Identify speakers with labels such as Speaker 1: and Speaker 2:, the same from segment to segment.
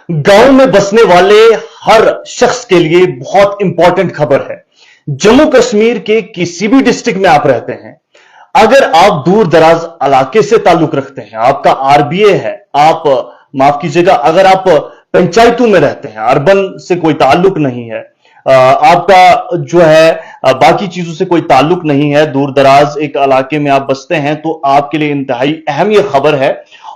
Speaker 1: गांव में बसने वाले हर शख्स के लिए बहुत इंपॉर्टेंट खबर है। जम्मू कश्मीर के किसी भी डिस्ट्रिक्ट में आप रहते हैं, अगर आप दूर दराज इलाके से ताल्लुक रखते हैं, आपका आरबीए है, आप माफ कीजिएगा, अगर आप पंचायतों में रहते हैं, अर्बन से कोई ताल्लुक नहीं है, आपका जो है बाकी चीजों से कोई ताल्लुक नहीं है, दूर दराज एक इलाके में आप बसते हैं, तो आपके लिए इंतहाई अहम यह खबर है।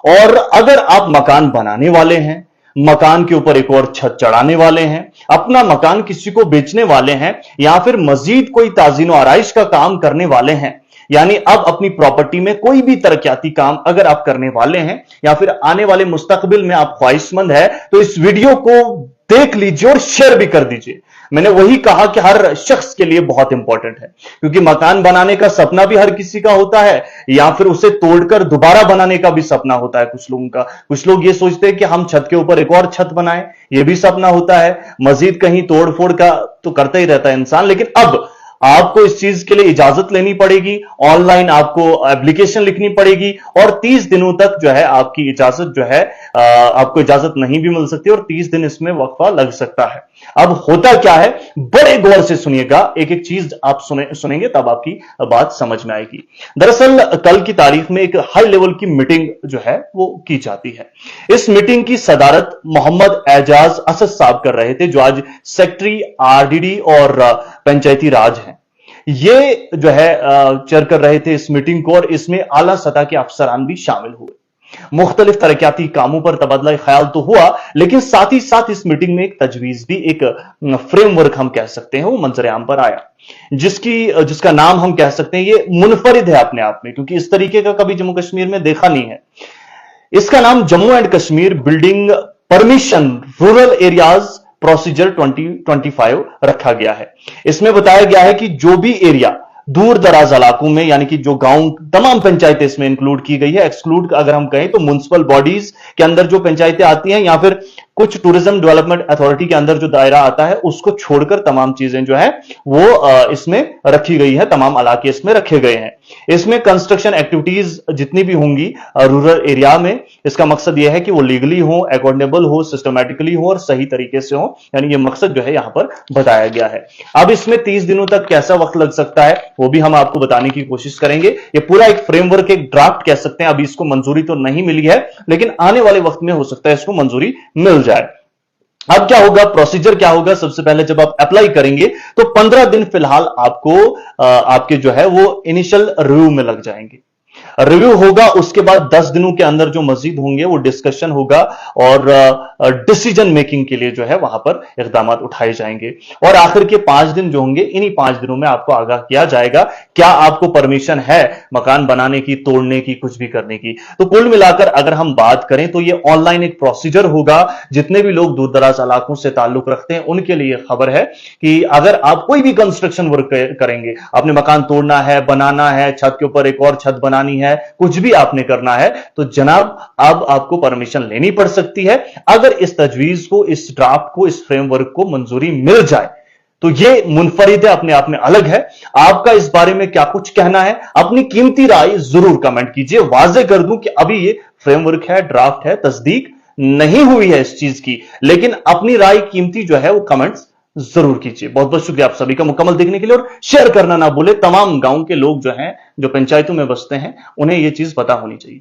Speaker 1: और अगर आप मकान बनाने वाले हैं, मकान के ऊपर एक और छत चढ़ाने वाले हैं, अपना मकान किसी को बेचने वाले हैं, या फिर मजीद कोई ताजीनो आराइश का काम करने वाले हैं, यानी अब अपनी प्रॉपर्टी में कोई भी तरक्याती काम अगर आप करने वाले हैं या फिर आने वाले मुस्तकबिल में आप ख्वाहिशमंद है, तो इस वीडियो को देख लीजिए और शेयर भी कर दीजिए। मैंने वही कहा कि हर शख्स के लिए बहुत इंपॉर्टेंट है, क्योंकि मकान बनाने का सपना भी हर किसी का होता है, या फिर उसे तोड़कर दोबारा बनाने का भी सपना होता है कुछ लोगों का। कुछ लोग ये सोचते हैं कि हम छत के ऊपर एक और छत बनाएं, यह भी सपना होता है। मजीद कहीं तोड़ फोड़ का तो करता ही रहता है इंसान, लेकिन अब आपको इस चीज के लिए इजाजत लेनी पड़ेगी, ऑनलाइन आपको एप्लीकेशन लिखनी पड़ेगी, और 30 दिनों तक जो है आपकी इजाजत जो है आपको इजाजत नहीं भी मिल सकती, और 30 दिन इसमें वक्फा लग सकता है। अब होता क्या है, बड़े गौर से सुनिएगा, एक एक चीज आप सुनेंगे तब आपकी बात समझ में आएगी। दरअसल कल की तारीख में एक हाई लेवल की मीटिंग जो है वो की जाती है। इस मीटिंग की सदारत मोहम्मद एजाज असद साहब कर रहे थे, जो आज सेक्रेटरी आरडीडी और पंचायती राज हैं। ये जो है चेयर कर रहे थे इस मीटिंग को, और इसमें आला सतह के अफसरान भी शामिल हुए। मुख्तलिफ तरक्याती कामों पर तबादला ख्याल तो हुआ, लेकिन साथ ही साथ इस मीटिंग में एक तजवीज भी, एक फ्रेमवर्क हम कह सकते हैं, वो मंजर आम पर आया, जिसका नाम हम कह सकते हैं ये मुनफरिद है अपने आप में, क्योंकि इस तरीके का कभी जम्मू कश्मीर में देखा नहीं है। इसका नाम Jammu and Kashmir building permission rural areas procedure 2025 रखा गया है। इसमें बताया गया है कि जो भी एरिया दूर दराज इलाकों में, यानी कि जो गांव, तमाम पंचायतें इसमें इंक्लूड की गई है। एक्सक्लूड अगर हम कहें तो म्युनिसिपल बॉडीज के अंदर जो पंचायतें आती हैं, या फिर कुछ टूरिज्म डेवलपमेंट अथॉरिटी के अंदर जो दायरा आता है, उसको छोड़कर तमाम चीजें जो है वो इसमें रखी गई है, तमाम इलाके इसमें रखे गए हैं। इसमें कंस्ट्रक्शन एक्टिविटीज जितनी भी होंगी रूरल एरिया में, इसका मकसद यह है कि वो लीगली हो, अकॉर्डेबल हो, सिस्टमैटिकली हो और सही तरीके से हो, यानी ये मकसद जो है यहां पर बताया गया है। अब इसमें 30 दिनों तक कैसा वक्त लग सकता है वो भी हम आपको बताने की कोशिश करेंगे। ये पूरा एक फ्रेमवर्क, एक ड्राफ्ट कह सकते हैं, अभी इसको मंजूरी तो नहीं मिली है, लेकिन आने वाले वक्त में हो सकता है इसको मंजूरी मिल जाए। अब क्या होगा, प्रोसीजर क्या होगा, सबसे पहले जब आप अप्लाई करेंगे तो 15 दिन फिलहाल आपको आपके जो है वो इनिशियल रिव्यू में लग जाएंगे। रिव्यू होगा, उसके बाद 10 दिनों के अंदर जो मजीद होंगे वो डिस्कशन होगा, और डिसीजन मेकिंग के लिए जो है वहां पर इकदाम उठाए जाएंगे। और आखिर के 5 दिन जो होंगे, इन्हीं 5 दिनों में आपको आगाह किया जाएगा क्या आपको परमिशन है मकान बनाने की, तोड़ने की, कुछ भी करने की। तो कुल मिलाकर अगर हम बात करें तो ये ऑनलाइन एक प्रोसीजर होगा। जितने भी लोग दूर दराज इलाकों से ताल्लुक रखते हैं उनके लिए खबर है कि अगर आप कोई भी कंस्ट्रक्शन वर्क करेंगे, आपने मकान तोड़ना है, बनाना है, छत के ऊपर एक और छत बनानी है, कुछ भी आपने करना है, तो जनाब अब आपको परमिशन लेनी पड़ सकती है। अगर इस तजवीज को, इस ड्राफ्ट को, इस फ्रेमवर्क को मंजूरी मिल जाए तो ये मुनफरिद है, अपने आप में अलग है। आपका इस बारे में क्या कुछ कहना है, अपनी कीमती राय जरूर कमेंट कीजिए। वाज़ेह कर दूं कि अभी ये फ्रेमवर्क है, ड्राफ्ट है, तस्दीक नहीं हुई है इस चीज की, लेकिन अपनी राय कीमती जो है वो कमेंट्स जरूर कीजिए। बहुत बहुत शुक्रिया आप सभी का मुकम्मल देखने के लिए, और शेयर करना ना भूले। तमाम गांव के लोग जो हैं, जो पंचायतों में बसते हैं, उन्हें यह चीज पता होनी चाहिए।